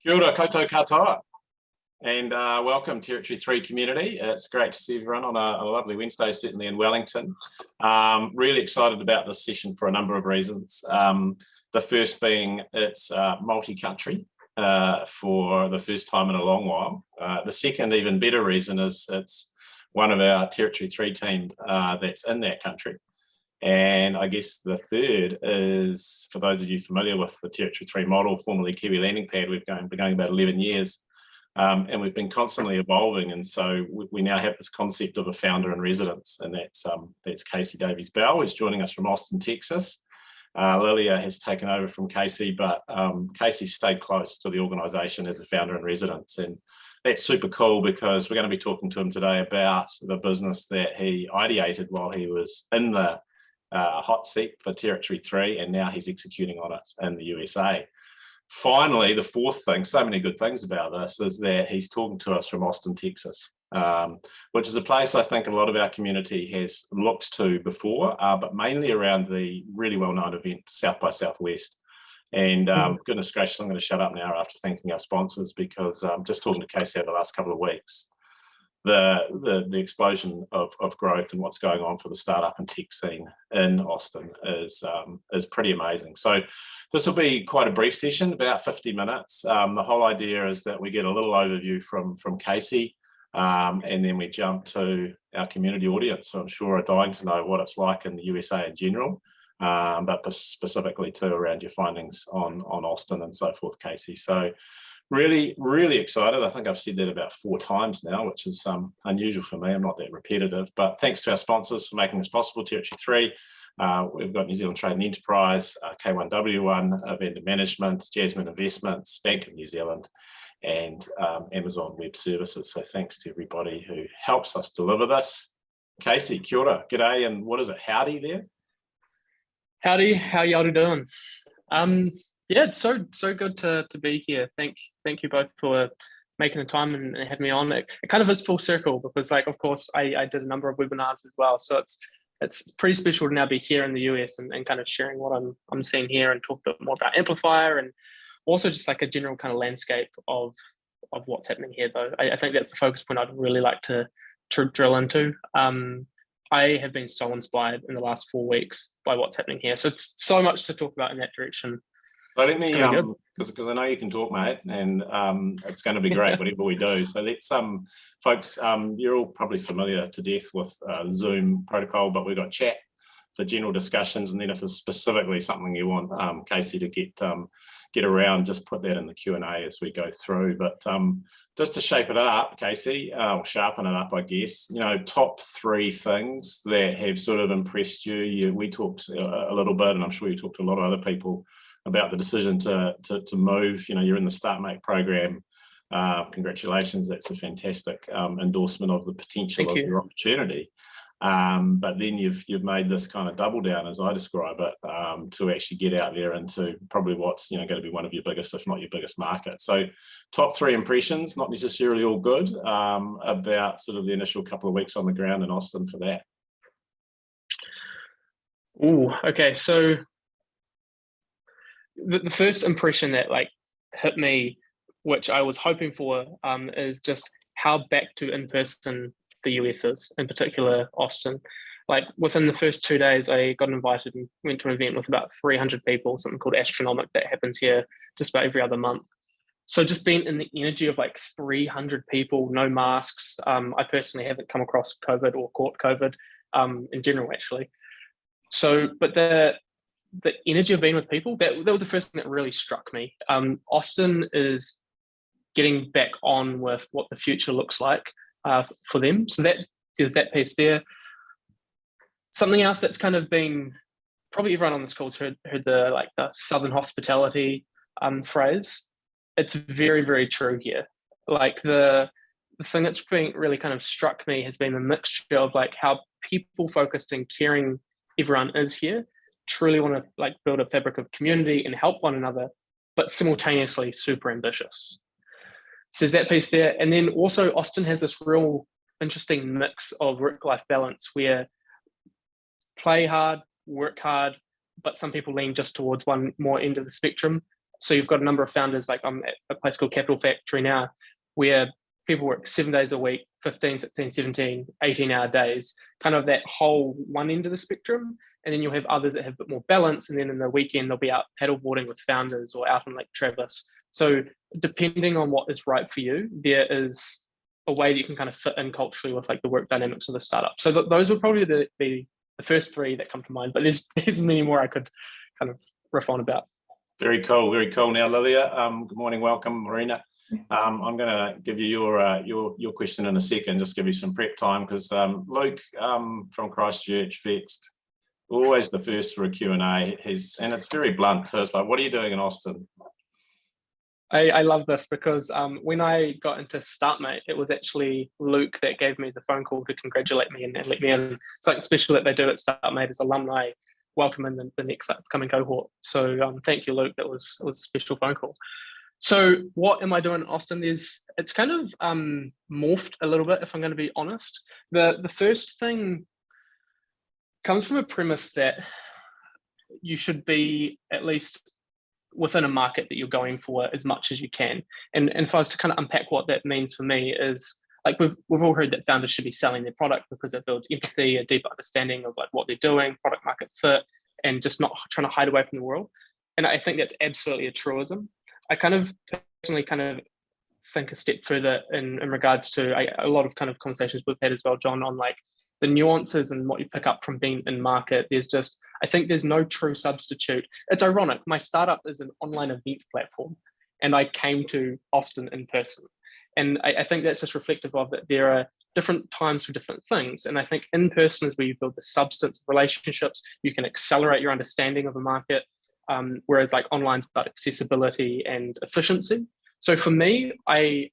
Kia ora koutou katoa, and welcome Territory3 community. It's great to see everyone on a lovely Wednesday, certainly in Wellington. Really excited about this session for a number of reasons. The first being it's multi-country for the first time in a long while. The second, even better reason is it's one of our Territory3 team that's in that country. And I guess the third is, for those of you familiar with the Territory3 model, formerly Kiwi Landing Pad, we've been going about 11 years, and we've been constantly evolving. And so we now have this concept of a founder in residence, and that's Casey Davies-Bell, who's joining us from Austin, Texas. Lilia has taken over from Casey, but Casey stayed close to the organisation as a founder in residence. And that's super cool because we're going to be talking to him today about the business that he ideated while he was in the hot seat for Territory3, and now he's executing on it in the USA. Finally, the fourth thing, so many good things about this, is that he's talking to us from Austin, Texas, which is a place I think a lot of our community has looked to before, but mainly around the really well-known event, South by Southwest. And goodness gracious, I'm going to shut up now after thanking our sponsors, because just talking to Casey over the last couple of weeks, the explosion of growth and what's going on for the startup and tech scene in Austin is pretty amazing. So this will be quite a brief session, about 50 minutes. The whole idea is that we get a little overview from Casey, and then we jump to our community audience, so I'm sure are dying to know what it's like in the USA in general, but specifically too around your findings on Austin and so forth, Casey. So really, really excited. I think I've said that about 4 times now, which is unusual for me. I'm not that repetitive, but thanks to our sponsors for making this possible, Territory3. We've got New Zealand Trade and Enterprise, K1W1, Vendor Management, Jasmine Investments, Bank of New Zealand, and Amazon Web Services. So thanks to everybody who helps us deliver this. Casey, kia ora, g'day, and what is it, howdy there? Howdy, how y'all doing? Yeah, it's so good to be here. Thank you both for making the time and having me on. It kind of is full circle because, like, of course, I did a number of webinars as well. So it's pretty special to now be here in the US and kind of sharing what I'm seeing here and talk a bit more about Amplifier and also just like a general kind of landscape of what's happening here. Though I think that's the focus point I'd really like to drill into. I have been so inspired in the last 4 weeks by what's happening here. So it's so much to talk about in that direction. So let me, because I know you can talk, mate, and it's going to be great whatever we do. So let's, folks, you're all probably familiar to death with Zoom protocol, but we've got chat for general discussions, and then if there's specifically something you want Casey to get around, just put that in the Q&A as we go through. But just to shape it up, Casey, or sharpen it up, I guess, you know, top 3 things that have sort of impressed you. We talked a little bit, and I'm sure you talked to a lot of other people about the decision to move. You know, you're in the Startmate program. Congratulations, that's a fantastic endorsement of the potential of your opportunity. But then you've made this kind of double down, as I describe it, to actually get out there into probably what's going to be one of your biggest, if not your biggest market. So top 3 impressions, not necessarily all good, about sort of the initial couple of weeks on the ground in Austin for that. Okay, so the first impression that like hit me, which I was hoping for, is just how back to in-person the US is, in particular Austin. Like within the first 2 days, I got invited and went to an event with about 300 people, something called Astronomic that happens here just about every other month. So just being in the energy of like 300 people, no masks. I personally haven't come across COVID or caught COVID in general, actually. So, but the energy of being with people, that was the first thing that really struck me. Austin is getting back on with what the future looks like for them. So there's that piece there. Something else that's kind of been, probably everyone on this call's heard the Southern hospitality phrase. It's very, very true here. Like the thing that's been really kind of struck me has been the mixture of like how people focused and caring everyone is here, truly want to like build a fabric of community and help one another, but simultaneously super ambitious. So there's that piece there. And then also Austin has this real interesting mix of work-life balance where play hard, work hard, but some people lean just towards one more end of the spectrum. So you've got a number of founders, like I'm at a place called Capital Factory now, where people work 7 days a week, 15, 16, 17, 18-hour days, kind of that whole one end of the spectrum. And then you'll have others that have a bit more balance. And then in the weekend, they'll be out paddleboarding with founders or out on Lake Travis. So depending on what is right for you, there is a way that you can kind of fit in culturally with like the work dynamics of the startup. So those would probably be the first three that come to mind, but there's many more I could kind of riff on about. Very cool, very cool. Now, Lilia, good morning, welcome, Marina. I'm going to give you your question in a second, just give you some prep time, because Luke from Christchurch, Vexed, always the first for a Q&A, and it's very blunt, so it's like, what are you doing in Austin? I love this because when I got into Startmate, it was actually Luke that gave me the phone call to congratulate me and let me in. Something special that they do at Startmate as alumni welcome in the next upcoming cohort. So thank you, Luke. It was a special phone call. So what am I doing in Austin? It's kind of morphed a little bit, if I'm going to be honest. The first thing comes from a premise that you should be at least within a market that you're going for as much as you can. And if I was to kind of unpack what that means for me is, like we've all heard that founders should be selling their product because it builds empathy, a deeper understanding of like what they're doing, product market fit, and just not trying to hide away from the world. And I think that's absolutely a truism. I kind of personally kind of think a step further in regards to a lot of kind of conversations we've had as well, John, on like the nuances and what you pick up from being in market. I think there's no true substitute. It's ironic. My startup is an online event platform and I came to Austin in person. And I think that's just reflective of that there are different times for different things. And I think in person is where you build the substance of relationships. You can accelerate your understanding of a market, whereas like online's about accessibility and efficiency. So for me, I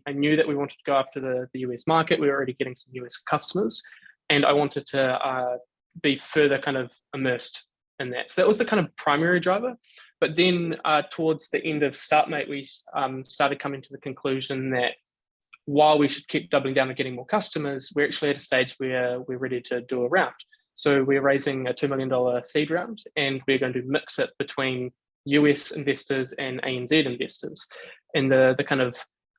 knew that we wanted to go after the US market. We were already getting some US customers, and I wanted to be further kind of immersed in that. So that was the kind of primary driver. But then towards the end of Startmate, we started coming to the conclusion that while we should keep doubling down on getting more customers, we're actually at a stage where we're ready to do a round. So we're raising a $2 million seed round, and we're going to mix it between US investors and ANZ investors. And the kind of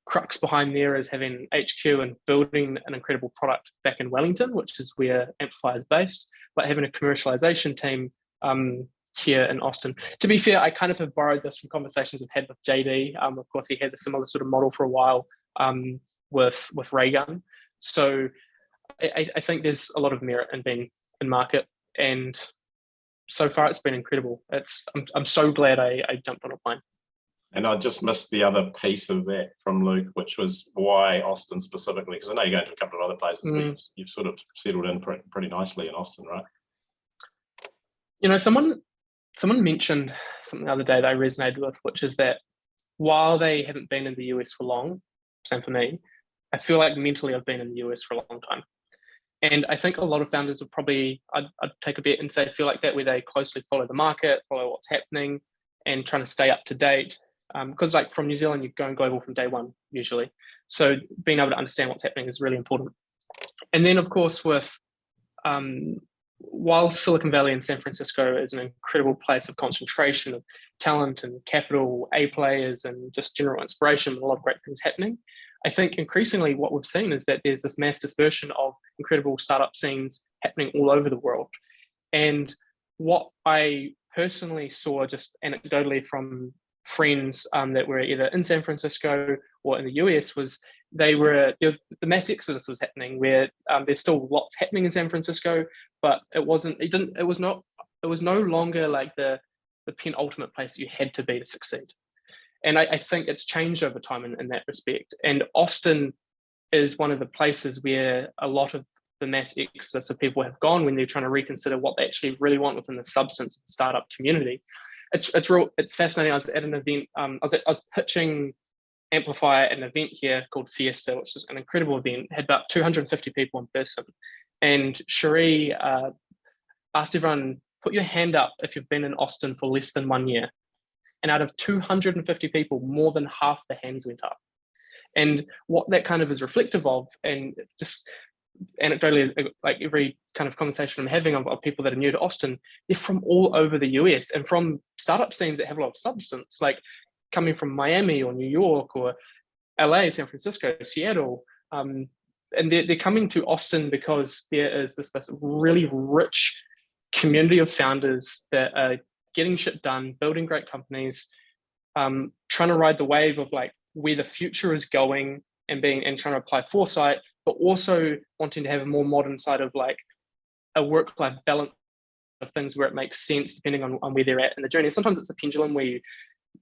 crux behind there is having HQ and building an incredible product back in Wellington, which is where Amplifier is based, but having a commercialization team here in Austin. To be fair, I kind of have borrowed this from conversations I've had with JD. Of course, he had a similar sort of model for a while with Raygun. So I think there's a lot of merit in being in market, and so far it's been incredible. I'm so glad I jumped on a plane. And I just missed the other piece of that from Luke, which was why Austin specifically, because I know you're going to a couple of other places, but you've sort of settled in pretty nicely in Austin, right? You know, someone mentioned something the other day that I resonated with, which is that while they haven't been in the US for long, same for me, I feel like mentally I've been in the US for a long time. And I think a lot of founders would probably, I'd take a bet and say, feel like that, where they closely follow the market, follow what's happening, and trying to stay up to date. Because like from New Zealand, you're going global from day one, usually. So being able to understand what's happening is really important. And then of course with, while Silicon Valley and San Francisco is an incredible place of concentration of talent and capital, A players, and just general inspiration with a lot of great things happening, I think increasingly what we've seen is that there's this mass dispersion of incredible startup scenes happening all over the world. And what I personally saw just anecdotally from friends that were either in San Francisco or in the US was the mass exodus was happening, where there's still lots happening in San Francisco, but it was no longer like the penultimate place that you had to be to succeed. And I think it's changed over time in that respect. And Austin is one of the places where a lot of the mass exodus of people have gone when they're trying to reconsider what they actually really want within the substance of the startup community. It's fascinating. I was at an event. I was pitching Amplifier at an event here called Fiesta, which was an incredible event. It had about 250 people in person. And Cherie asked everyone, put your hand up if you've been in Austin for less than 1 year. And out of 250 people, more than half the hands went up. And what that kind of is reflective of, and just anecdotally, like every kind of conversation I'm having of people that are new to Austin, they're from all over the US and from startup scenes that have a lot of substance, like coming from Miami or New York or LA, San Francisco, Seattle. And they're coming to Austin because there is this really rich community of founders that are getting shit done, building great companies, trying to ride the wave of like where the future is going and trying to apply foresight, but also wanting to have a more modern side of like a work-life balance of things where it makes sense depending on where they're at in the journey. Sometimes it's a pendulum where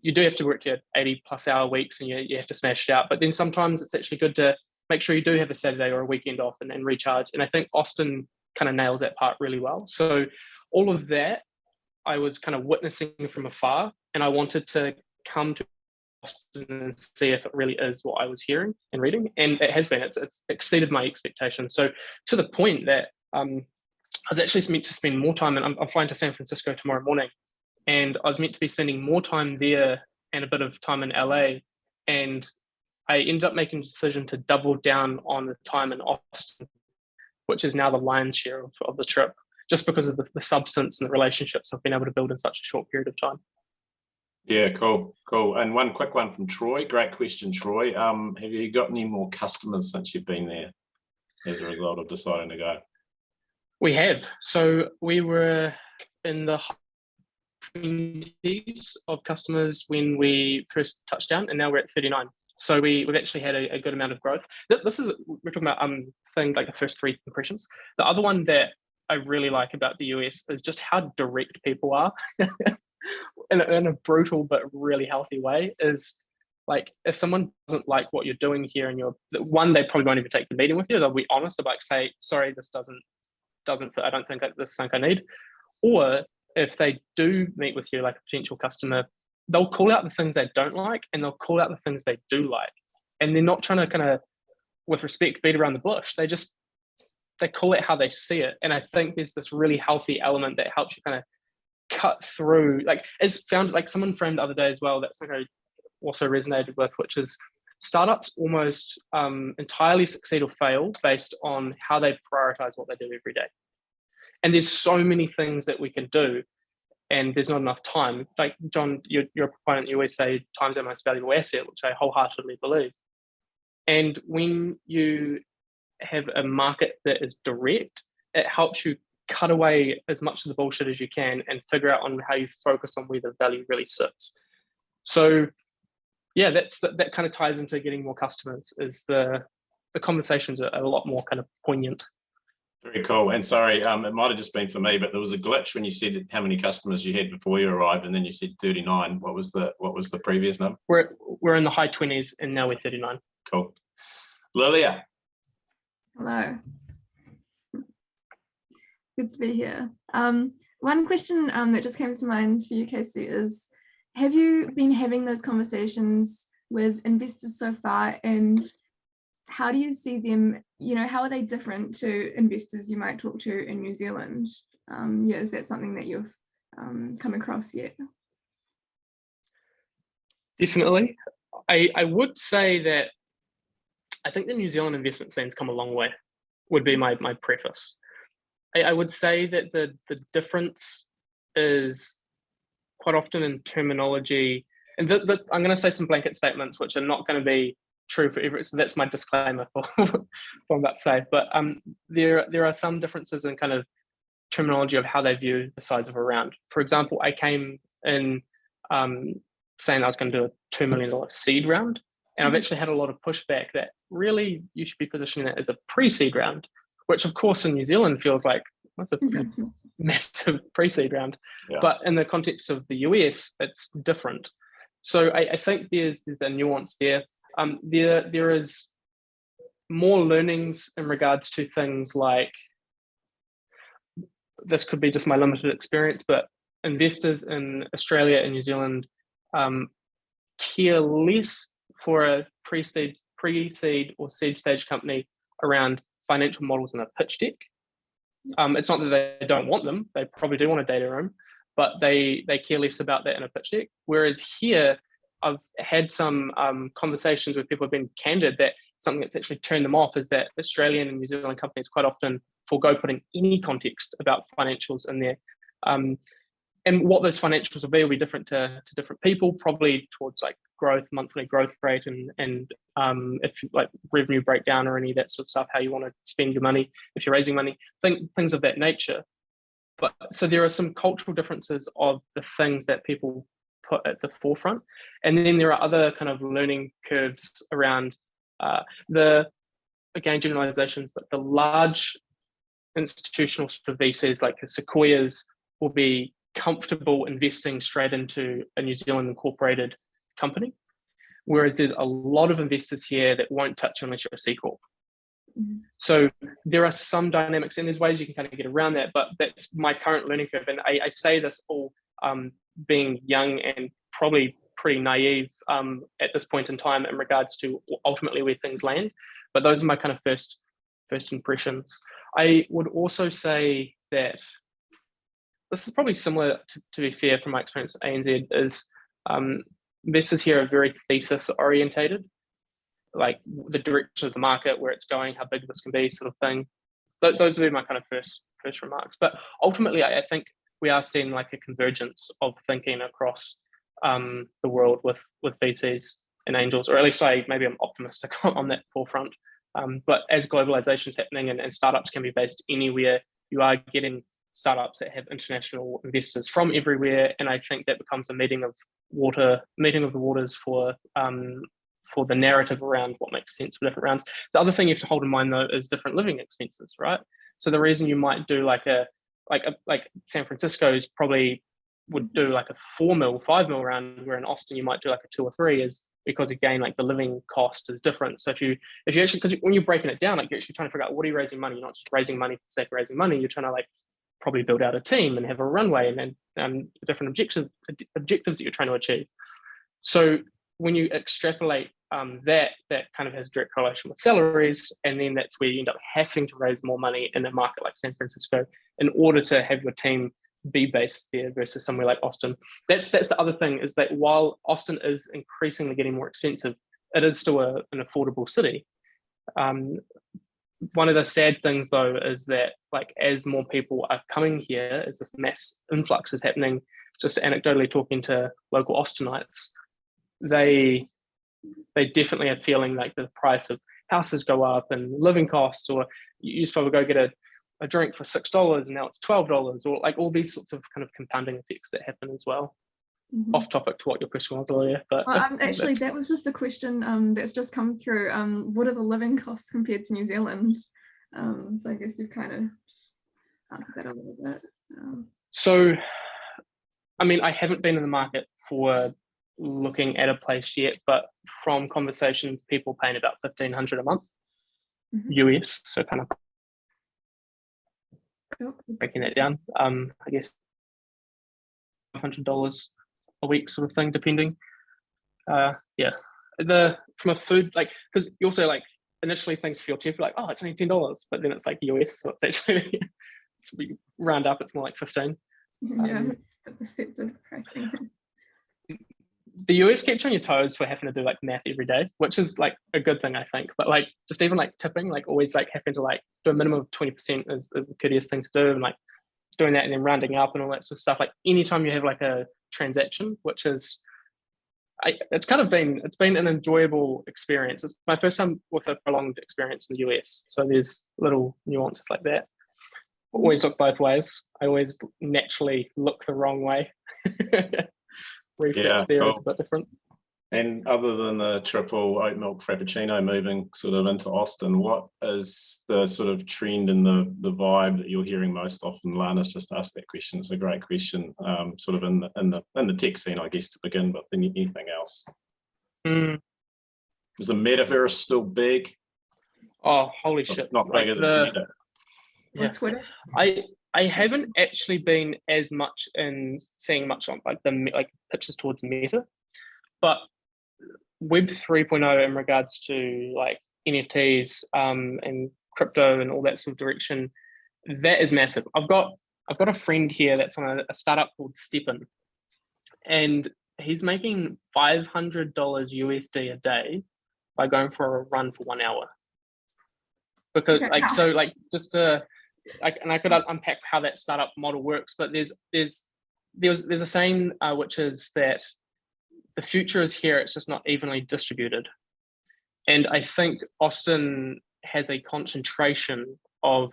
you do have to work your 80+ hour weeks and you have to smash it out, but then sometimes it's actually good to make sure you do have a Saturday or a weekend off and recharge. And I think Austin kind of nails that part really well. So all of that I was kind of witnessing from afar, and I wanted to come to Austin and see if it really is what I was hearing and reading, and it has been. It's exceeded my expectations. So to the point that I was actually meant to spend more time, and I'm flying to San Francisco tomorrow morning, and I was meant to be spending more time there and a bit of time in LA, and I ended up making a decision to double down on the time in Austin, which is now the lion's share of the trip, just because of the substance and the relationships I've been able to build in such a short period of time. Yeah, cool. And one quick one from Troy. Great question, Troy. Have you got any more customers since you've been there as a result of deciding to go? We have. So we were in the 20s of customers when we first touched down, and now we're at 39. So we've actually had a good amount of growth. This is, we're talking about things like the first 3 impressions. The other one that I really like about the US is just how direct people are in a brutal but really healthy way. Is like, if someone doesn't like what you're doing here and they probably won't even take the meeting with you. They'll be honest about, say, sorry, this doesn't fit. I don't think this is something I need. Or if they do meet with you like a potential customer, they'll call out the things they don't like and they'll call out the things they do like. And they're not trying to kind of, with respect, beat around the bush. They call it how they see it. And I think there's this really healthy element that helps you kind of cut through, like someone framed the other day as well, that's something I also resonated with, which is startups almost entirely succeed or fail based on how they prioritize what they do every day. And there's so many things that we can do, and there's not enough time. Like, John, you're a proponent, you always say time's our most valuable asset, which I wholeheartedly believe. And when you have a market that is direct, it helps you cut away as much of the bullshit as you can and figure out on how you focus on where the value really sits. So yeah, that kind of ties into getting more customers, is the conversations are a lot more kind of poignant. Very cool. And sorry, it might have just been for me, but there was a glitch when you said how many customers you had before you arrived, and then you said 39. What was the previous number? We're in the high 20s, and now we're 39. Cool. Lilia. Hello. Good to be here. One question that just came to mind for you, Casey, is, have you been having those conversations with investors so far, and how do you see them, how are they different to investors you might talk to in New Zealand? Is that something that you've come across yet? Definitely. I would say that I think the New Zealand investment scene's come a long way, would be my preface. I would say that the difference is quite often in terminology, and I'm going to say some blanket statements which are not going to be true for everyone, so that's my disclaimer for what I'm about to say. But there are some differences in kind of terminology of how they view the size of a round. For example, I came in saying I was going to do a $2 million seed round, and I've actually had a lot of pushback that really you should be positioning it as a pre-seed round, which of course in New Zealand feels like that's a massive pre-seed round. Yeah. But in the context of the US, it's different. So I think there's a nuance there. There is more learnings in regards to things like, this could be just my limited experience, but investors in Australia and New Zealand care less for a pre-seed or seed stage company around financial models in a pitch deck. It's not that they don't want them, they probably do want a data room, but they care less about that in a pitch deck. Whereas here, I've had some conversations where people have been candid that something that's actually turned them off is that Australian and New Zealand companies quite often forego putting any context about financials in there. And what those financials will be different to different people, probably towards like growth, monthly growth rate, and if you like revenue breakdown or any of that sort of stuff, how you want to spend your money if you're raising money, things of that nature. But so there are some cultural differences of the things that people put at the forefront, and then there are other kind of learning curves around again generalizations, but the large institutional sort of VCs like the Sequoias will be comfortable investing straight into a New Zealand incorporated company, whereas there's a lot of investors here that won't touch unless you're a C Corp. So there are some dynamics, and there's ways you can kind of get around that, but that's my current learning curve. And I say this all being young and probably pretty naive at this point in time in regards to ultimately where things land. But those are my kind of first impressions. I would also say that this is probably similar, to be fair, from my experience at ANZ, is investors here are very thesis orientated, like the direction of the market, where it's going, how big this can be, sort of thing. Those would be my kind of first remarks. But ultimately, I think we are seeing like a convergence of thinking across the world with VCs and angels, or at least maybe I'm optimistic on that forefront. But as globalization is happening and startups can be based anywhere, you are getting startups that have international investors from everywhere, and I think that becomes a meeting of the waters for the narrative around what makes sense for different rounds. The other thing you have to hold in mind though is different living expenses, right? So the reason you might do like San Francisco's probably would do like a 4 mil, 5 mil round, where in Austin you might do like a 2 or 3, is because again, like the living cost is different. So if you actually, because when you're breaking it down, like you're actually trying to figure out what are you raising money. You're not just raising money for the sake of raising money. You're trying to like probably build out a team and have a runway and different objectives that you're trying to achieve. So when you extrapolate that kind of has direct correlation with salaries, and then that's where you end up having to raise more money in a market like San Francisco in order to have your team be based there versus somewhere like Austin. That's the other thing, is that while Austin is increasingly getting more expensive, it is still an affordable city. One of the sad things though is that like as more people are coming here, as this mass influx is happening, just anecdotally talking to local Austinites, they definitely are feeling like the price of houses go up and living costs, or you used to probably go get a drink for $6 and now it's $12, or like all these sorts of kind of compounding effects that happen as well. Off topic to what your question was earlier, but actually that was just a question that's just come through. What are the living costs compared to New Zealand? So I guess you've kind of just answered that a little bit. So I mean, I haven't been in the market for looking at a place yet, but from conversations, people paying about $1,500 a month US, so kind of breaking that down, I guess $500 a week sort of thing, depending. From a food, like, because you also like initially things feel cheap, like, oh, it's only $10, but then it's like US, so it's actually we round up, it's more like 15. Yeah, it's deceptive pricing. The US keeps you on your toes for having to do like math every day, which is like a good thing, I think. But like just even like tipping, like always like having to like do a minimum of 20% is the courteous thing to do, and like doing that and then rounding up and all that sort of stuff. Like anytime you have like a transaction, which is it's been an enjoyable experience. It's my first time with a prolonged experience in the US, so there's little nuances like that. Always look both ways. I always naturally look the wrong way. Reflex there is a bit different. And other than the triple oat milk frappuccino moving sort of into Austin, what is the sort of trend and the vibe that you're hearing most often? Lana's just asked that question. It's a great question, sort of in the tech scene, I guess, to begin with. Anything else? Is the metaverse still big? Oh, holy shit! Not big as it's meta. Yeah. Twitter. I haven't actually been as much in seeing much on like the pitches towards Meta, but Web 3.0 in regards to like NFTs and crypto and all that sort of direction, that is massive. I've got a friend here that's on a startup called Steppen, and he's making $500 USD a day by going for a run for 1 hour. Because Okay. just to and I could unpack how that startup model works, but there's a saying which is that the future is here, it's just not evenly distributed. And I think Austin has a concentration of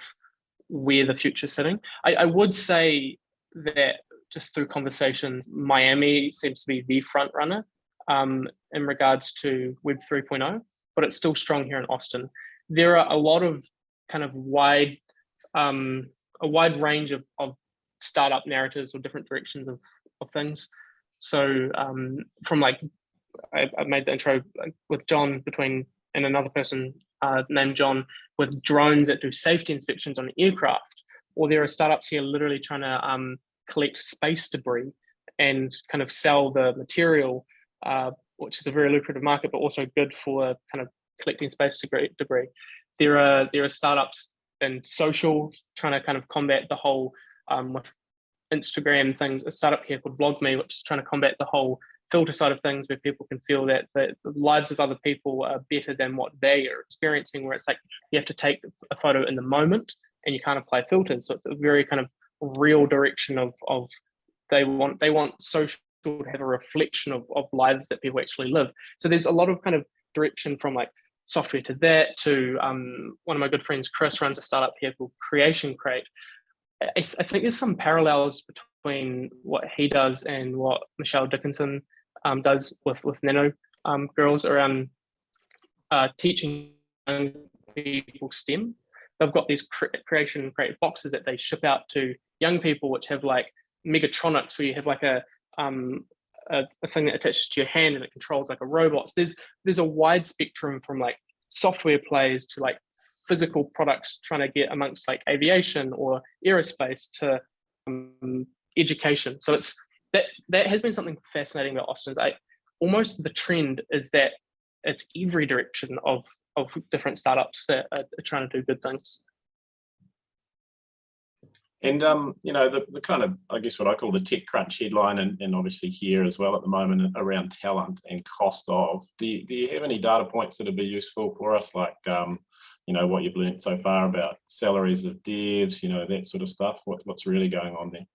where the future is sitting. I would say that just through conversations, Miami seems to be the front runner in regards to Web 3.0, but it's still strong here in Austin. There are a lot of kind of a wide range of startup narratives or different directions of things. So from like, I made the intro with John and another person named John, with drones that do safety inspections on aircraft, or there are startups here literally trying to collect space debris and kind of sell the material, which is a very lucrative market, but also good for kind of collecting space debris. There are startups in social trying to kind of combat the whole with Instagram things. A startup here called BlogMe, which is trying to combat the whole filter side of things, where people can feel that the lives of other people are better than what they are experiencing, where it's like you have to take a photo in the moment and you can't apply filters. So it's a very kind of real direction of they want social to have a reflection of lives that people actually live. So there's a lot of kind of direction from like software to that to one of my good friends, Chris, runs a startup here called Create. I think there's some parallels between what he does and what Michelle Dickinson does with Nano girls around teaching young people STEM. They've got these create boxes that they ship out to young people, which have like megatronics, where you have like a thing that attaches to your hand and it controls like a robot. So there's a wide spectrum from like software plays to like physical products trying to get amongst like aviation or aerospace to education. So it's that has been something fascinating about Austin. Almost the trend is that it's every direction of different startups that are trying to do good things. And the kind of, I guess what I call the tech crunch headline, and obviously here as well at the moment around talent and cost of. Do you have any data points that would be useful for us, like what you've learned so far about salaries of devs, that sort of stuff? What's really going on there?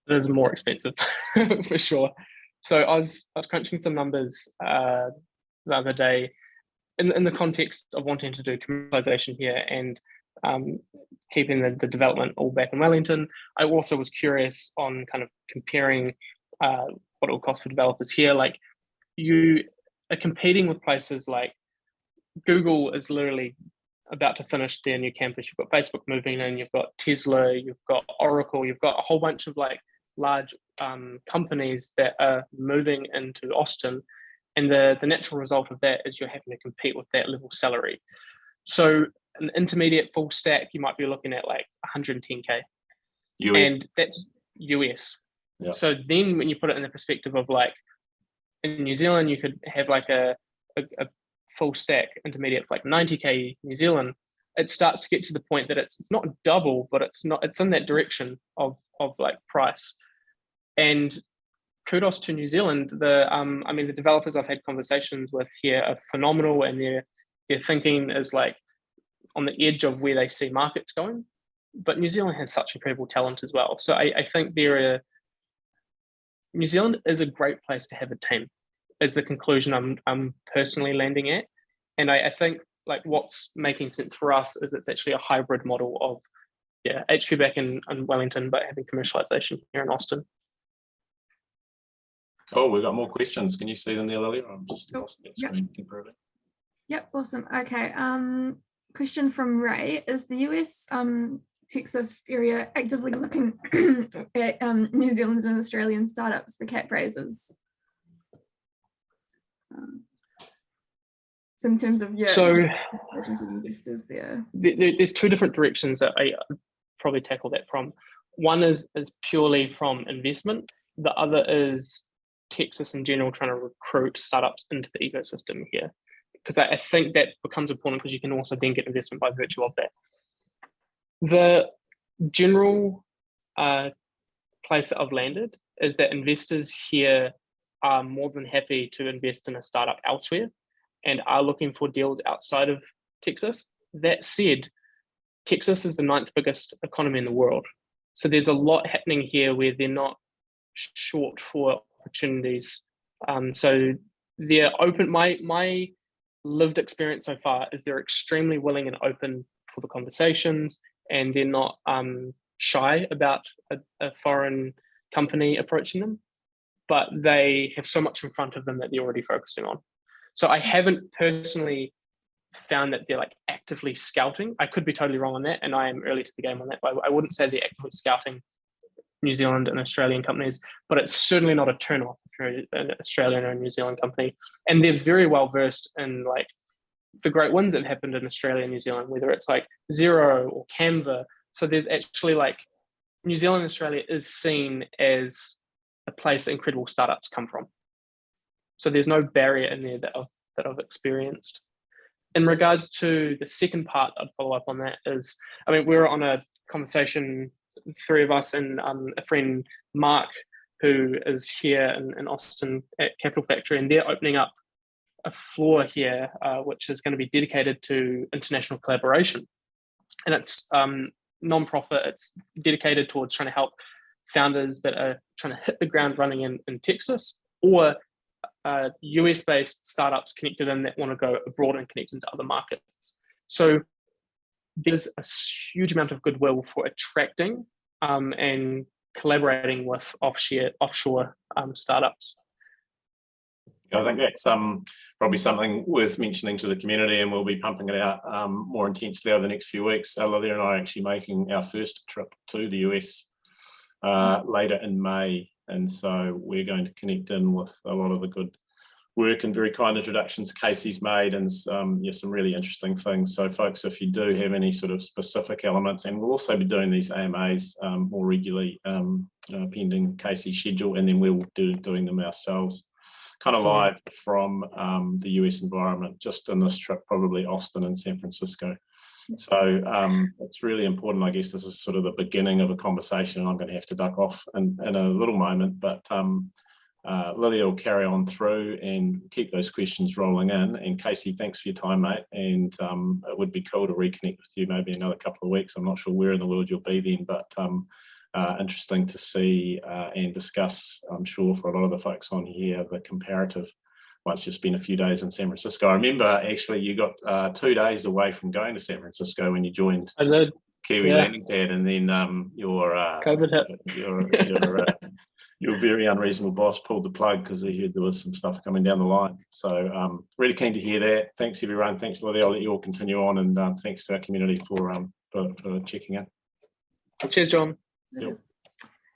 It is more expensive for sure. So I was crunching some numbers the other day in the context of wanting to do commercialization here and keeping the development all back in Wellington. I also was curious on kind of comparing what it will cost for developers here. Like, you are competing with places like Google is literally about to finish their new campus. You've got Facebook moving in, you've got Tesla, you've got Oracle, you've got a whole bunch of like large companies that are moving into Austin. And the natural result of that is you're having to compete with that level salary. So an intermediate full stack, you might be looking at like 110K. US. And that's US. Yeah. So then when you put it in the perspective of like, in New Zealand, you could have like a full stack intermediate for like 90K New Zealand. It starts to get to the point that it's not double, but it's in that direction of like price. And kudos to New Zealand. The developers I've had conversations with here are phenomenal, and their thinking is like on the edge of where they see markets going. But New Zealand has such incredible talent as well. So I think New Zealand is a great place to have a team, is the conclusion I'm personally landing at. And I think like what's making sense for us is it's actually a hybrid model of HQ back in Wellington, but having commercialization here in Austin. Cool, we've got more questions. Can you see them there, Lily? I'm just lost that screen temporarily. Yep, awesome. Okay. Question from Ray: is the US Texas area actively looking at New Zealand and Australian startups for cap raises? So in terms of with investors there's two different directions that I probably tackle that from. One is purely from investment. The other is Texas in general trying to recruit startups into the ecosystem here, because I think that becomes important because you can also then get investment by virtue of that. The general place that I've landed is that investors here are more than happy to invest in a startup elsewhere and are looking for deals outside of Texas. That said, Texas is the 9th biggest economy in the world. So there's a lot happening here where they're not short for opportunities. So they're open. My lived experience so far is they're extremely willing and open for the conversations, and they're not shy about a foreign company approaching them, but they have so much in front of them that they're already focusing on. So I haven't personally found that they're like actively scouting. I could be totally wrong on that, and I am early to the game on that, but I wouldn't say they're actively scouting New Zealand and Australian companies, but it's certainly not a turn-off if you're an Australian or a New Zealand company. And they're very well versed in like the great wins that happened in Australia and New Zealand, whether it's like Xero or Canva. So there's actually like New Zealand and Australia is seen as a place that incredible startups come from. So there's no barrier in there that I've experienced. In regards to the second part, I'd follow up on that is, I mean, we were on a conversation, 3 of us and a friend, Mark, who is here in Austin at Capital Factory, and they're opening up a floor here, which is going to be dedicated to international collaboration. And it's non-profit, it's dedicated towards trying to help founders that are trying to hit the ground running in Texas, or US-based startups connected in that want to go abroad and connect into other markets. So there's a huge amount of goodwill for attracting and collaborating with offshore startups. I think that's probably something worth mentioning to the community, and we'll be pumping it out more intensely over the next few weeks. Olivia and I are actually making our first trip to the US later in May, and so we're going to connect in with a lot of the good work and very kind introductions Casey's made, and some really interesting things. So folks, if you do have any sort of specific elements, and we'll also be doing these AMAs more regularly, pending Casey's schedule, and then we'll be doing them ourselves, kind of live from the US environment, just in this trip, probably Austin and San Francisco. So it's really important. I guess this is sort of the beginning of a conversation, and I'm going to have to duck off in a little moment, but Lily will carry on through and keep those questions rolling in. And Casey, thanks for your time, mate. And it would be cool to reconnect with you maybe another couple of weeks. I'm not sure where in the world you'll be then, but interesting to see and discuss, I'm sure, for a lot of the folks on here, the comparative once you've spent a few days in San Francisco. I remember actually you got 2 days away from going to San Francisco when you joined Kiwi Landing Pad, and then your COVID hit. Your very unreasonable boss pulled the plug because he heard there was some stuff coming down the line. So really keen to hear that. Thanks everyone. Thanks Lydia. I'll let you all continue on, and thanks to our community for checking in. Cheers, John. Yep.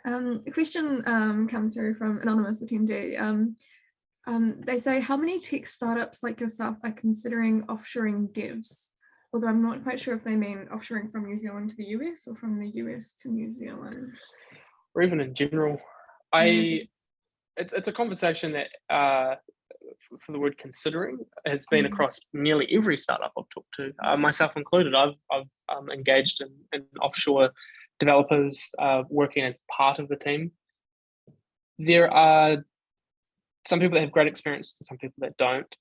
A question come through from anonymous attendee. They say, how many tech startups like yourself are considering offshoring devs? Although I'm not quite sure if they mean offshoring from New Zealand to the US or from the US to New Zealand. Or even in general. It's a conversation that, for the word considering, has been across nearly every startup I've talked to, myself included. I've engaged in offshore developers working as part of the team. There are some people that have great experience and some people that don't.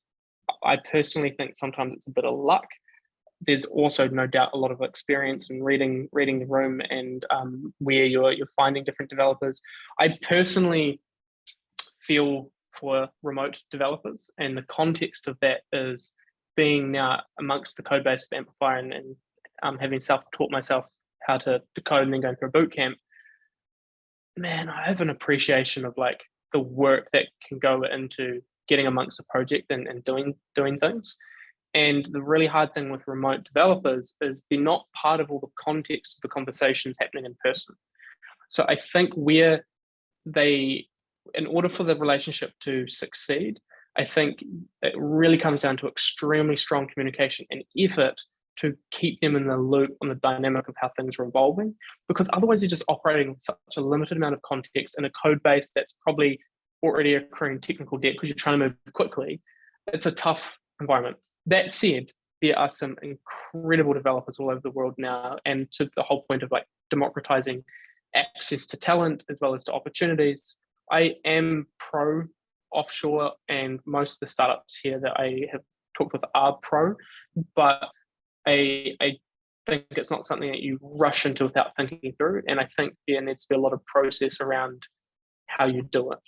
I personally think sometimes it's a bit of luck. There's also no doubt a lot of experience in reading the room and where you're finding different developers. I personally feel for remote developers, and the context of that is being now amongst the code base of Amplifier and having self-taught myself how to code and then going through a boot camp. Man, I have an appreciation of like the work that can go into getting amongst a project and doing things. And the really hard thing with remote developers is they're not part of all the context of the conversations happening in person. So I think where in order for the relationship to succeed, I think it really comes down to extremely strong communication and effort to keep them in the loop on the dynamic of how things are evolving, because otherwise you're just operating with such a limited amount of context in a code base that's probably already accruing technical debt because you're trying to move quickly. It's a tough environment. That said, there are some incredible developers all over the world now, and to the whole point of like democratizing access to talent as well as to opportunities, I am pro offshore, and most of the startups here that I have talked with are pro, but I think it's not something that you rush into without thinking through. And I think there needs to be a lot of process around how you do it.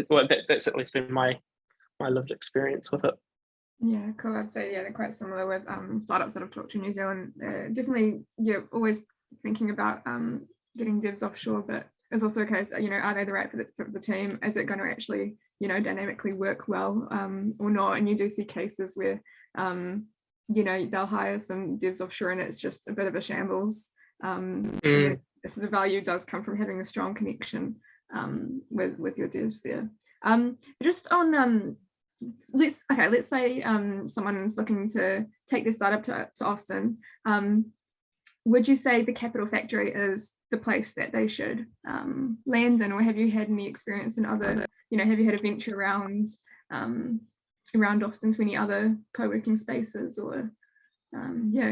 Well, that's at least been my lived experience with it. Yeah, cool. I'd say, yeah, they're quite similar with startups that I've talked to in New Zealand. Definitely, you're always thinking about getting devs offshore, but it's also a case, are they the right fit for the team? Is it going to actually, dynamically work well or not? And you do see cases where, they'll hire some devs offshore and it's just a bit of a shambles. So the value does come from having a strong connection with your devs there. Just on let's say someone's looking to take their startup to Austin. Would you say the Capital Factory is the place that they should land in, or have you had any experience in other, have you had a venture around Austin to any other co-working spaces, or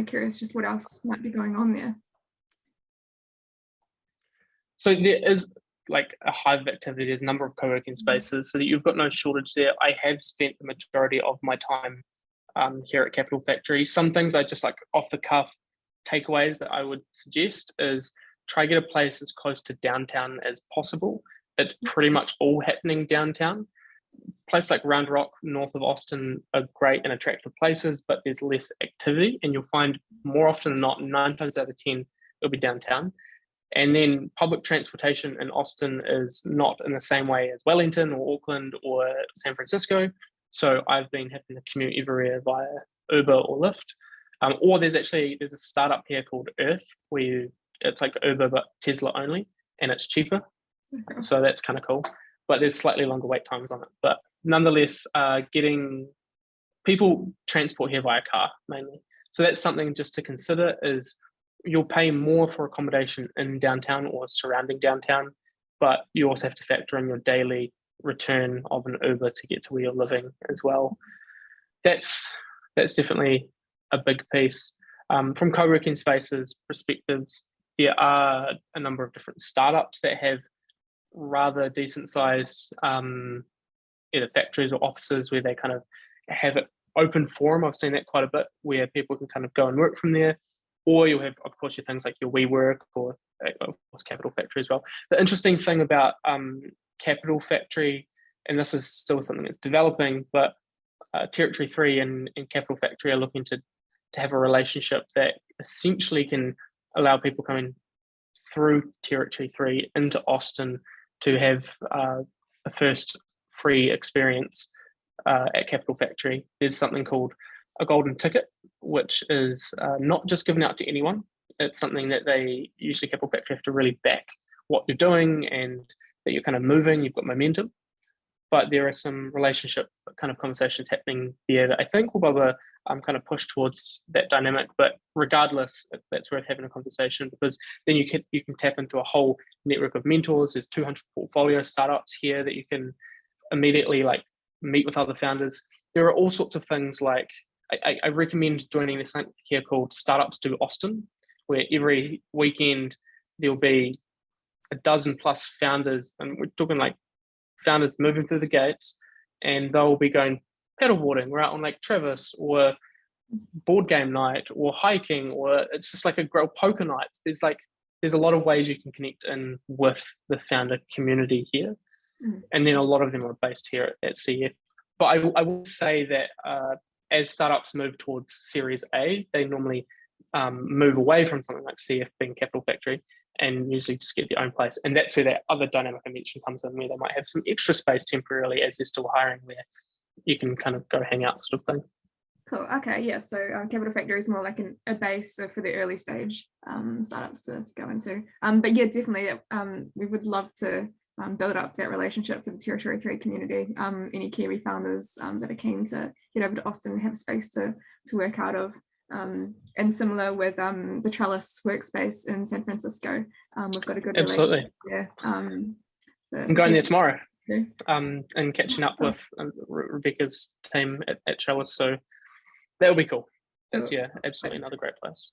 curious just what else might be going on there? So there is like a hive of activity. There's a number of co-working spaces, so that you've got no shortage there. I have spent the majority of my time here at Capital Factory. Some things I just like off the cuff takeaways that I would suggest is try get a place as close to downtown as possible. It's pretty much all happening downtown. Places like Round Rock, north of Austin, are great and attractive places, but there's less activity, and you'll find more often than not, 9 times out of 10, it'll be downtown. And then public transportation in Austin is not in the same way as Wellington or Auckland or San Francisco. So I've been having to commute everywhere via Uber or Lyft. Or there's a startup here called Earth, where it's like Uber but Tesla only, and it's cheaper. Okay. So that's kind of cool. But there's slightly longer wait times on it. But nonetheless, getting people transport here via car mainly. So that's something just to consider, is you'll pay more for accommodation in downtown or surrounding downtown, but you also have to factor in your daily return of an Uber to get to where you're living as well. That's definitely a big piece. From co-working spaces perspectives, there are a number of different startups that have rather decent sized either factories or offices where they kind of have it open forum. I've seen that quite a bit, where people can kind of go and work from there. Or you'll have, of course, your things like your WeWork or of course Capital Factory as well. The interesting thing about Capital Factory, and this is still something that's developing, but Territory3 and Capital Factory are looking to have a relationship that essentially can allow people coming through Territory3 into Austin to have a first free experience at Capital Factory. There's something called a golden ticket, which is not just given out to anyone. It's something that they usually Capital Factory have to really back what you're doing and that you're kind of moving, you've got momentum. But there are some relationship kind of conversations happening there that I think will bother kind of push towards that dynamic. But regardless, that's worth having a conversation, because then you can tap into a whole network of mentors. There's 200 portfolio startups here that you can immediately like meet with other founders. There are all sorts of things like I recommend joining this link here called Startups Do Austin, where every weekend there'll be a dozen plus founders, and we're talking like founders moving through the gates, and they'll be going paddleboarding. We're out on Lake Travis, or board game night, or hiking, or it's just like a grill poker night. There's a lot of ways you can connect in with the founder community here, and then a lot of them are based here at CF. But I will say that as startups move towards Series A, they normally move away from something like CF being Capital Factory, and usually just get their own place. And that's where that other dynamic I mentioned comes in, where they might have some extra space temporarily as they're still hiring, where you can kind of go hang out sort of thing. Cool. Okay. Yeah. So Capital Factory is more like a base for the early stage startups to go into. But yeah, definitely, we would love to build up that relationship for the Territory3 community. Any Kiwi founders that are keen to get over to Austin and have space to work out of. And similar with the Trellis workspace in San Francisco, we've got a good relationship there. I'm going there tomorrow and catching up with Rebecca's team at Trellis, so that'll be cool. That's absolutely another great place.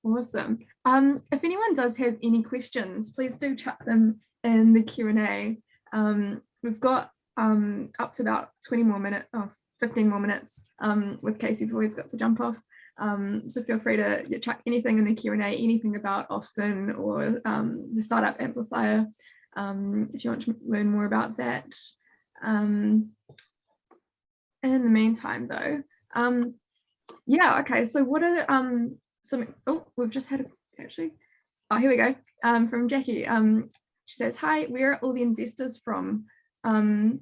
Awesome. If anyone does have any questions, please do chuck them in the Q&A. We've got up to about 20 more minutes, 15 more minutes with Casey before he's got to jump off. So feel free to chuck anything in the Q&A, anything about Austin or the Startup Amplifier, if you want to learn more about that. In the meantime, though, yeah, okay. So what are some? Oh, we've just had actually. Oh, here we go. From Jackie. She says, "Hi, where are all the investors from? SFB,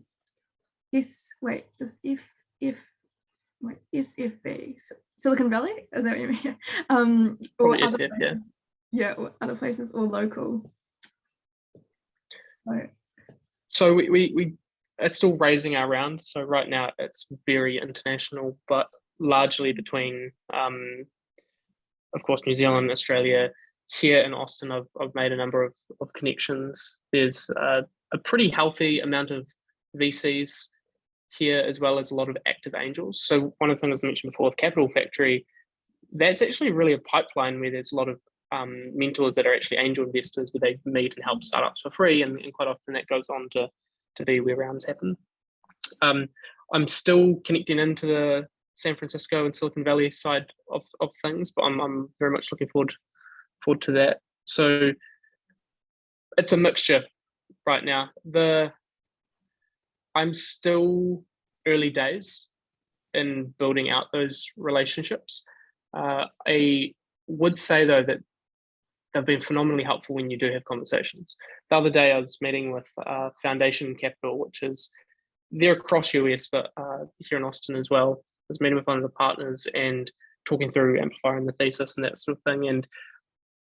Silicon Valley? Is that what you mean? Or other SF, places? Yeah, or other places or local." So we are still raising our round. So right now it's very international, but largely between, of course, New Zealand, Australia. Here in Austin, I've made a number of connections. There's a pretty healthy amount of VCs here, as well as a lot of active angels. So one of the things I mentioned before with Capital Factory, that's actually really a pipeline where there's a lot of mentors that are actually angel investors, where they meet and help startups for free, and quite often that goes on to be where rounds happen. I'm still connecting into the San Francisco and Silicon Valley side of things, but I'm very much looking forward to that. So it's a mixture right now. I'm still early days in building out those relationships. I would say though that they've been phenomenally helpful when you do have conversations. The other day I was meeting with Foundation Capital, which is, they're across US, but here in Austin as well. I was meeting with one of the partners and talking through Amplifier and the thesis and that sort of thing. And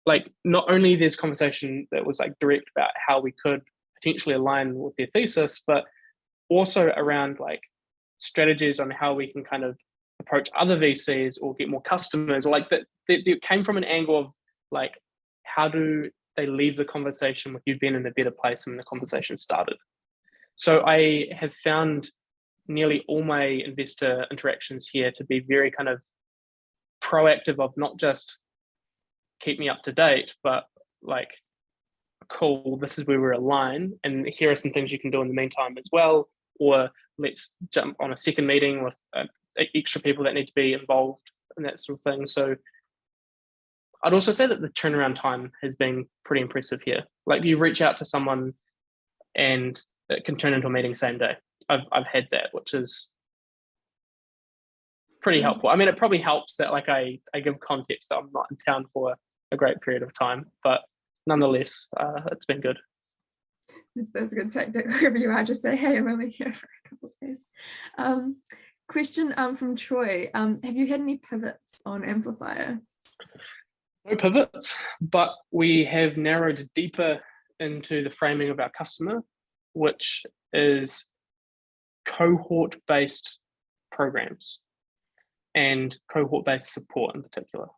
like, not only there's conversation that was like direct about how we could potentially align with their thesis, but also around like strategies on how we can kind of approach other VCs or get more customers, or like that it came from an angle of like, how do they leave the conversation with you being in a better place when the conversation started? So I have found nearly all my investor interactions here to be very kind of proactive, of not just keep me up to date, but like, cool, this is where we're aligned, and here are some things you can do in the meantime as well, or let's jump on a second meeting with extra people that need to be involved and that sort of thing. So I'd also say that the turnaround time has been pretty impressive here. Like, you reach out to someone and it can turn into a meeting same day. I've had that, which is pretty helpful. I mean, it probably helps that like I give context that I'm not in town for a great period of time, but nonetheless, it's been good. That's a good tactic. Wherever you are, just say, "Hey, I'm only here for a couple of days." Question from Troy. Have you had any pivots on Amplifier? No pivots, but we have narrowed deeper into the framing of our customer, which is cohort-based programs and cohort-based support in particular.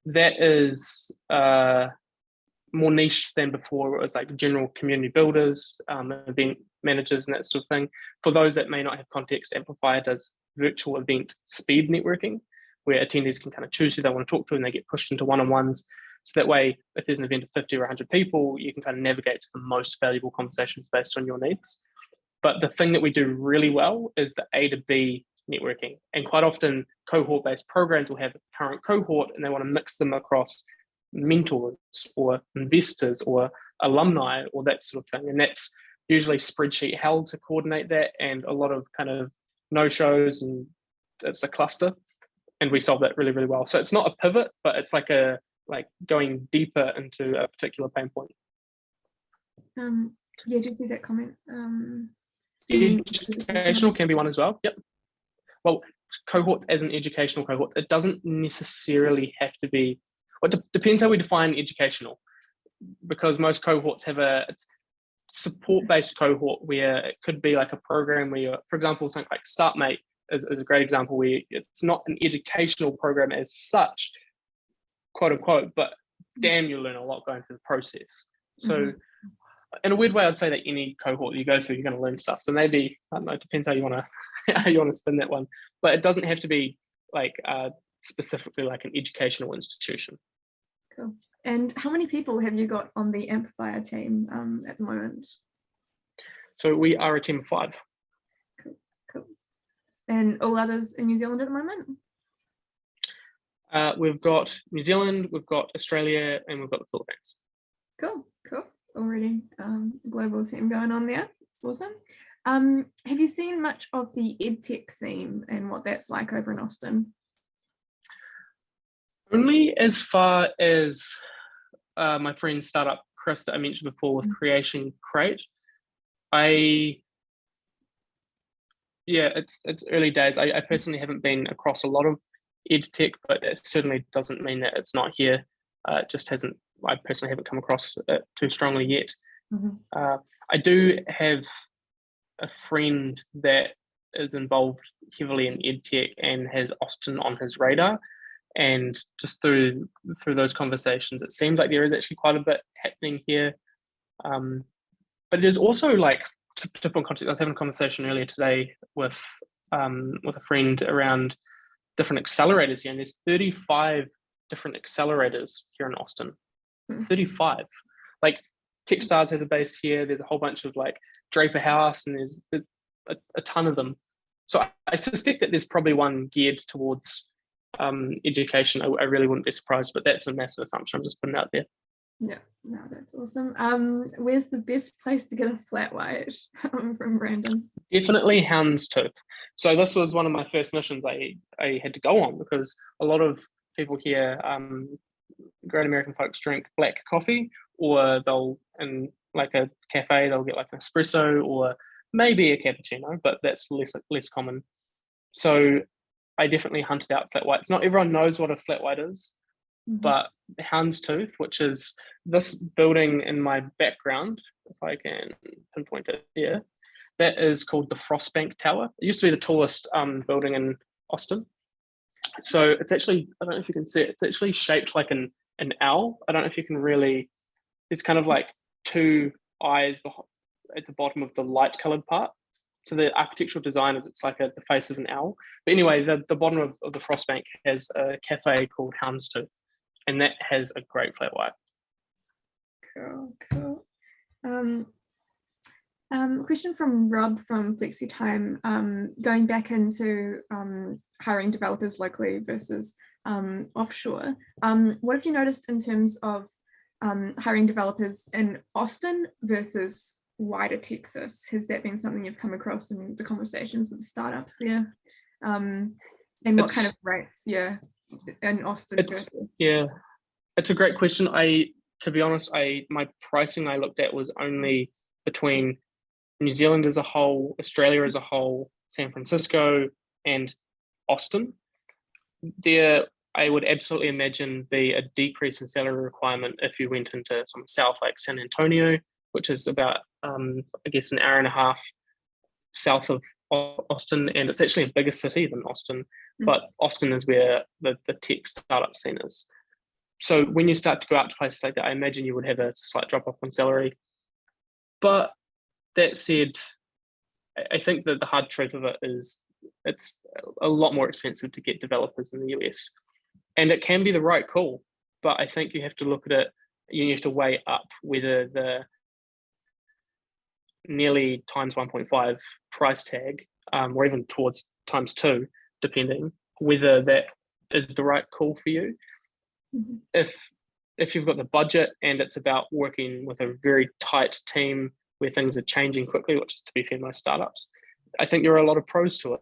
That is more niche than before. It was like general community builders, event managers and that sort of thing. For those that may not have context, Amplifier does virtual event speed networking, where attendees can kind of choose who they want to talk to and they get pushed into one-on-ones. So that way, if there's an event of 50 or 100 people, you can kind of navigate to the most valuable conversations based on your needs. But the thing that we do really well is the A to B networking. And quite often, cohort-based programs will have a current cohort and they want to mix them across mentors or investors or alumni or that sort of thing. And that's usually spreadsheet hell to coordinate that, and a lot of kind of no-shows, and it's a cluster. And we solve that really, really well. So it's not a pivot, but it's like going deeper into a particular pain point. Yeah, do you see that comment? Educational can be one as well. Yep. Well, cohort as an educational cohort, it doesn't necessarily have to be, well, it depends how we define educational, because most cohorts have it's support-based cohort where it could be like a program where, for example, something like Startmate is a great example, where it's not an educational program as such, quote unquote, but damn, you learn a lot going through the process. So in a weird way, I'd say that any cohort you go through, you're going to learn stuff. So maybe, I don't know, it depends how you want to spin that one, but it doesn't have to be like specifically like an educational institution. Cool. And how many people have you got on the Amplifier team at the moment? So we are a team of 5. Cool. and all others in New Zealand at the moment? We've got New Zealand, we've got Australia, and we've got the Philippines. Cool. Already global team going on there. It's awesome. Have you seen much of the Edtech scene and what that's like over in Austin? Only as far as my friend Startup Chris that I mentioned before with Creation Crate. It's early days. I personally haven't been across a lot of Edtech, but that certainly doesn't mean that it's not here. It just hasn't. I personally haven't come across it too strongly yet. I do have a friend that is involved heavily in Edtech and has Austin on his radar. And just through those conversations, it seems like there is actually quite a bit happening here. But there's also, like, to put in context, I was having a conversation earlier today with a friend around different accelerators here, and there's 35 different accelerators here in Austin. 35. Like, Techstars has a base here. There's a whole bunch of, like, Draper House, and there's a ton of them. So I suspect that there's probably one geared towards education. I really wouldn't be surprised, but that's a massive assumption. I'm just putting it out there. Yeah, no, that's awesome. Where's the best place to get a flat white from Brandon? Definitely Houndstooth. So this was one of my first missions I had to go on, because a lot of people here, Great American folks, drink black coffee, or they'll, in like a cafe, they'll get like an espresso or maybe a cappuccino, but that's less common. So I definitely hunted out flat whites. Not everyone knows what a flat white is, but Houndstooth, which is this building in my background, if I can pinpoint it here, that is called the Frostbank Tower. It used to be the tallest building in Austin. So it's actually, I don't know if you can see it, it's actually shaped like an owl. I don't know if you can really, there's kind of like two eyes at the bottom of the light colored part. So the architectural design is, it's like the face of an owl. But anyway, the bottom of the Frostbank has a cafe called Houndstooth, and that has a great flat white. Cool. Question from Rob from FlexiTime, going back into hiring developers locally versus offshore. What have you noticed in terms of hiring developers in Austin versus wider Texas? Has that been something you've come across in the conversations with the startups there? And what kind of rates, in Austin versus? Yeah, it's a great question. To be honest, my pricing I looked at was only between New Zealand as a whole, Australia as a whole, San Francisco, and Austin. There, I would absolutely imagine be a decrease in salary requirement if you went into some south, like San Antonio, which is about, I guess, an hour and a half south of Austin, and it's actually a bigger city than Austin, but Austin is where the tech startup scene is. So when you start to go out to places like that, I imagine you would have a slight drop off on salary. But that said, I think that the hard truth of it is it's a lot more expensive to get developers in the US. And it can be the right call, but I think you have to look at it, you have to weigh up whether the nearly times 1.5 price tag, or even towards times 2, depending, whether that is the right call for you. If you've got the budget and it's about working with a very tight team where things are changing quickly, which is, to be fair, most startups, I think there are a lot of pros to it.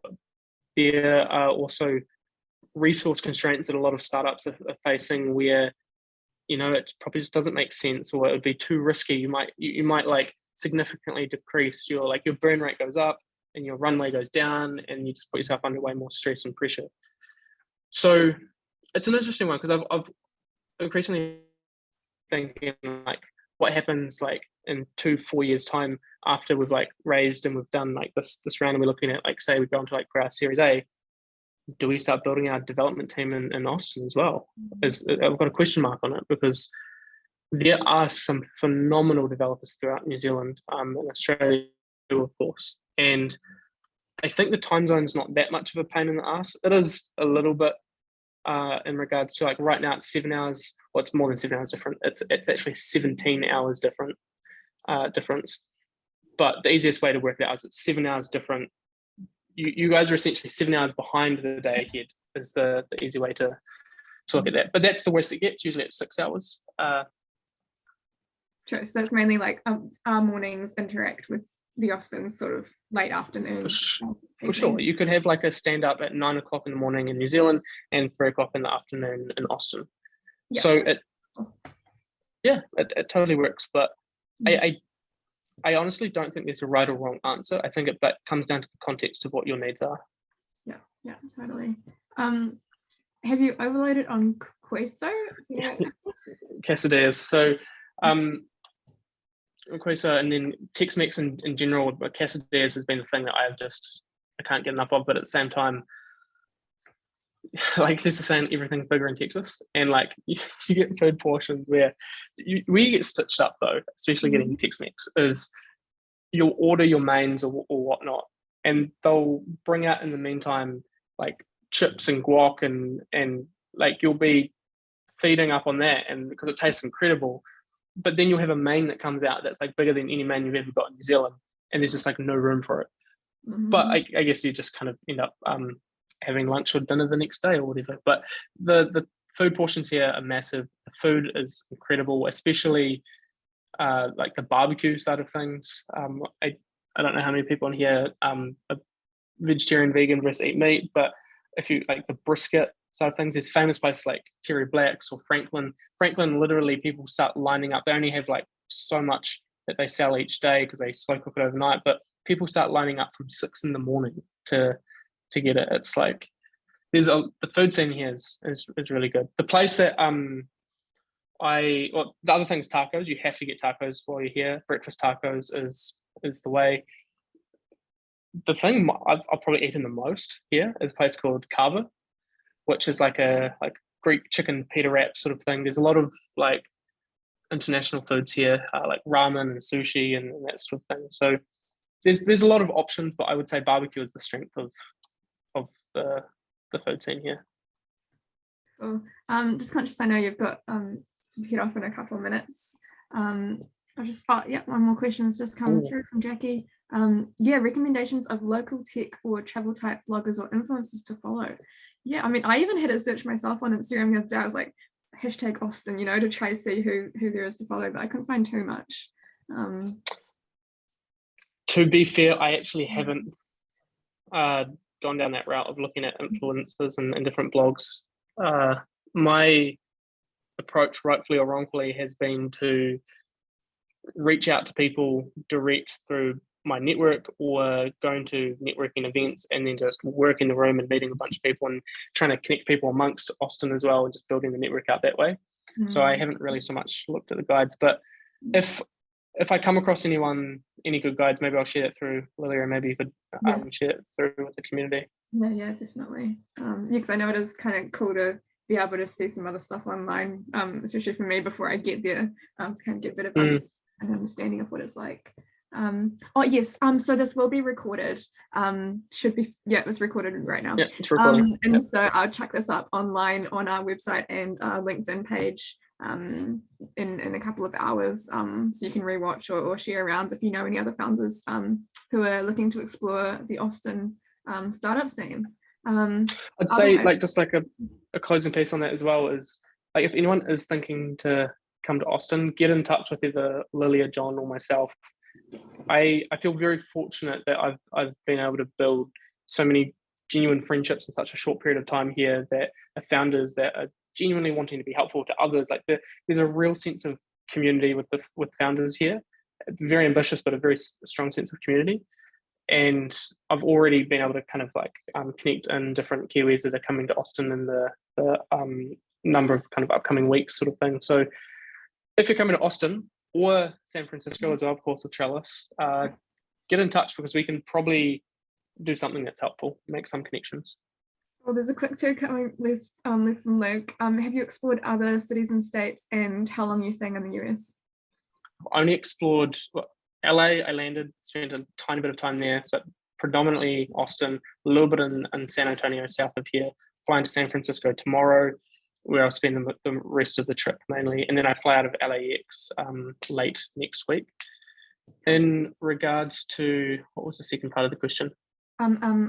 There are also resource constraints that a lot of startups are facing where, it probably just doesn't make sense, or it would be too risky. You might like significantly decrease your burn rate goes up and your runway goes down, and you just put yourself under way more stress and pressure. So it's an interesting one, because I've increasingly thinking like what happens like in 2-4 years time after we've like raised and we've done like this round, and we're looking at, like, say we go into like for our Series A, do we start building our development team in Austin as well? I've got a question mark on it, because there are some phenomenal developers throughout New Zealand and Australia, of course. And I think the time zone's not that much of a pain in the ass. It is a little bit in regards to, like, right now it's 7 hours. Well, it's more than 7 hours different. It's actually 17 hours difference. But the easiest way to work it out is it's 7 hours different you guys are essentially 7 hours behind the day ahead is the easy way to look at that. But that's the worst it gets. Usually it's 6 hours. True. So it's mainly like our mornings interact with the Austin sort of late afternoon. For sure. You could have like a stand up at 9 o'clock in the morning in New Zealand and 3 o'clock in the afternoon in Austin. Yeah. So it totally works. But I honestly don't think there's a right or wrong answer. I think it comes down to the context of what your needs are. Yeah, totally. Have you overloaded on Queso? Quesadillas. So Queso and then Tex-Mex in general, but quesadillas has been the thing that I can't get enough of. But at the same time, like there's the saying, everything's bigger in Texas, and like you get food portions where we get stitched up though, especially getting Tex-Mex, is you'll order your mains or whatnot, and they'll bring out in the meantime like chips and guac and like you'll be feeding up on that, and because it tastes incredible. But then you'll have a main that comes out that's like bigger than any main you've ever got in New Zealand, and there's just like no room for it. But I guess you just kind of end up having lunch or dinner the next day or whatever. But the food portions here are massive. The food is incredible, especially like the barbecue side of things. I don't know how many people in here are vegetarian, vegan versus eat meat, but if you like the brisket side of things, there's famous places like Terry Black's or Franklin. Franklin, literally people start lining up. They only have like so much that they sell each day because they slow cook it overnight, but people start lining up from 6 in the morning to get it. It's like the food scene here is really good. The place that the other thing is tacos. You have to get tacos while you're here. Breakfast tacos is the way. The thing I've probably eaten the most here is a place called Kava, which is like a Greek chicken pita wrap sort of thing. There's a lot of like international foods here, like ramen and sushi and that sort of thing. So there's a lot of options, but I would say barbecue is the strength of the food scene here. Cool. Just conscious, I know you've got to head off in a couple of minutes. One more question has just come through from Jackie. Recommendations of local tech or travel type bloggers or influencers to follow. Yeah, I mean, I even had a search myself on Instagram the other day. I was like, #Austin, to try to see who there is to follow, but I couldn't find too much. To be fair, I actually haven't gone down that route of looking at influencers and different blogs. My approach, rightfully or wrongfully, has been to reach out to people direct through my network or going to networking events and then just work in the room and meeting a bunch of people and trying to connect people amongst Austin as well and just building the network out that way. So I haven't really so much looked at the guides, but if I come across any good guides, maybe I'll share it through Lily, or maybe you could share it through with the community. Yeah, definitely. Because I know it is kind of cool to be able to see some other stuff online, especially for me before I get there, to kind of get a bit of an understanding of what it's like. So this will be recorded. It was recorded right now. Yeah, it's recording. So I'll chuck this up online on our website and our LinkedIn page in a couple of hours, so you can rewatch or share around if you know any other founders who are looking to explore the Austin startup scene. I'd say just like a closing piece on that as well is like if anyone is thinking to come to Austin, get in touch with either Lily or John or myself. I feel very fortunate that I've been able to build so many genuine friendships in such a short period of time here that are founders that are genuinely wanting to be helpful to others. Like there's a real sense of community with founders here. Very ambitious, but a very strong sense of community. And I've already been able to kind of like connect in different Kiwis that are coming to Austin in the number of kind of upcoming weeks sort of thing. So if you're coming to Austin or San Francisco as well, of course, with Trellis, get in touch because we can probably do something that's helpful, make some connections. Well, there's a quick two coming left from Luke. Have you explored other cities and states, and how long are you staying in the US? I've only explored LA. I landed, spent a tiny bit of time there, so predominantly Austin, a little bit in San Antonio, south of here, flying to San Francisco tomorrow, where I'll spend the rest of the trip mainly, and then I fly out of LAX late next week. In regards to, what was the second part of the question?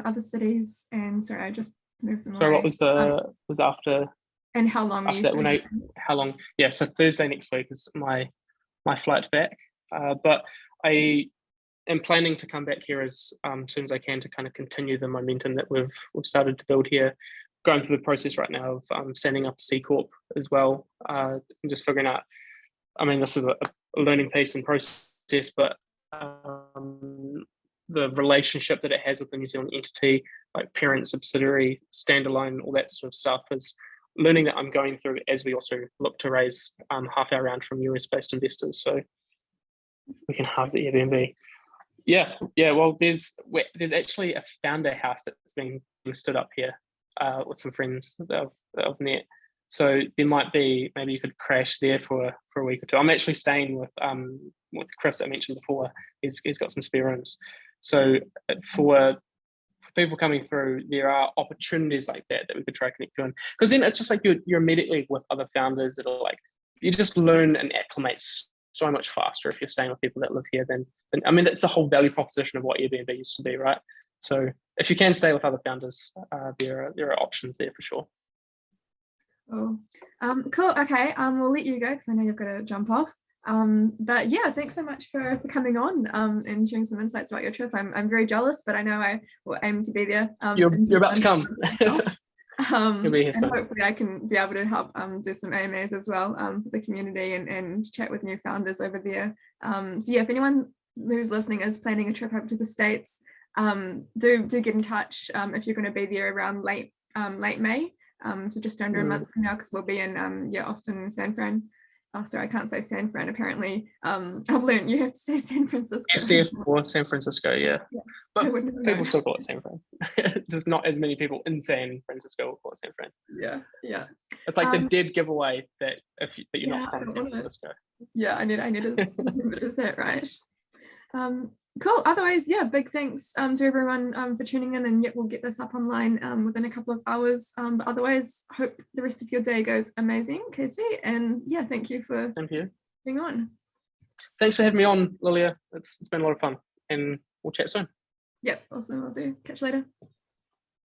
other cities, and sorry, I just moved them So away. what was after And how long are you that? staying? How long? Yeah, so Thursday next week is my flight back. But I am planning to come back here as soon as I can to kind of continue the momentum that we've started to build here. Going through the process right now of setting up a C Corp as well, and just figuring out. I mean, this is a learning piece and process, but the relationship that it has with the New Zealand entity, like parent, subsidiary, standalone, all that sort of stuff, is learning that I'm going through as we also look to raise half our round from US-based investors, so we can halve the Airbnb. Yeah. Well, there's actually a founder house that's being stood up here with some friends that I've met. So there might be, maybe you could crash there for a week or two. I'm actually staying with Chris I mentioned before. He's got some spare rooms. So for people coming through, there are opportunities like that we could try to connect to. Because then it's just like you're immediately with other founders that are like, you just learn and acclimate so much faster if you're staying with people that live here than I mean, that's the whole value proposition of what Airbnb used to be, right? So if you can stay with other founders, there are options there for sure. Oh, cool. Okay, we'll let you go because I know you've got to jump off. But yeah, thanks so much for coming on and sharing some insights about your trip. I'm very jealous, but I know I will aim to be there. You're about to come. And hopefully I can be able to help do some AMAs as well for the community and chat with new founders over there. So yeah, if anyone who's listening is planning a trip over to the States, do get in touch if you're going to be there around late May. So just under a month from now, because we'll be in Austin and San Fran. Oh, sorry, I can't say San Fran. Apparently, I've learned you have to say San Francisco. SF or San Francisco, yeah. But people still call it San Fran. Just not as many people in San Francisco will call it San Fran. Yeah. It's like the dead giveaway that you're not from San Francisco. Yeah, I need to say it right. Cool. Otherwise, yeah, big thanks to everyone for tuning in, and we'll get this up online within a couple of hours. But otherwise, hope the rest of your day goes amazing, Casey. And yeah, thank you for being on. Thanks for having me on, Lilia. It's been a lot of fun, and we'll chat soon. Yep, awesome. I'll do. Catch you later.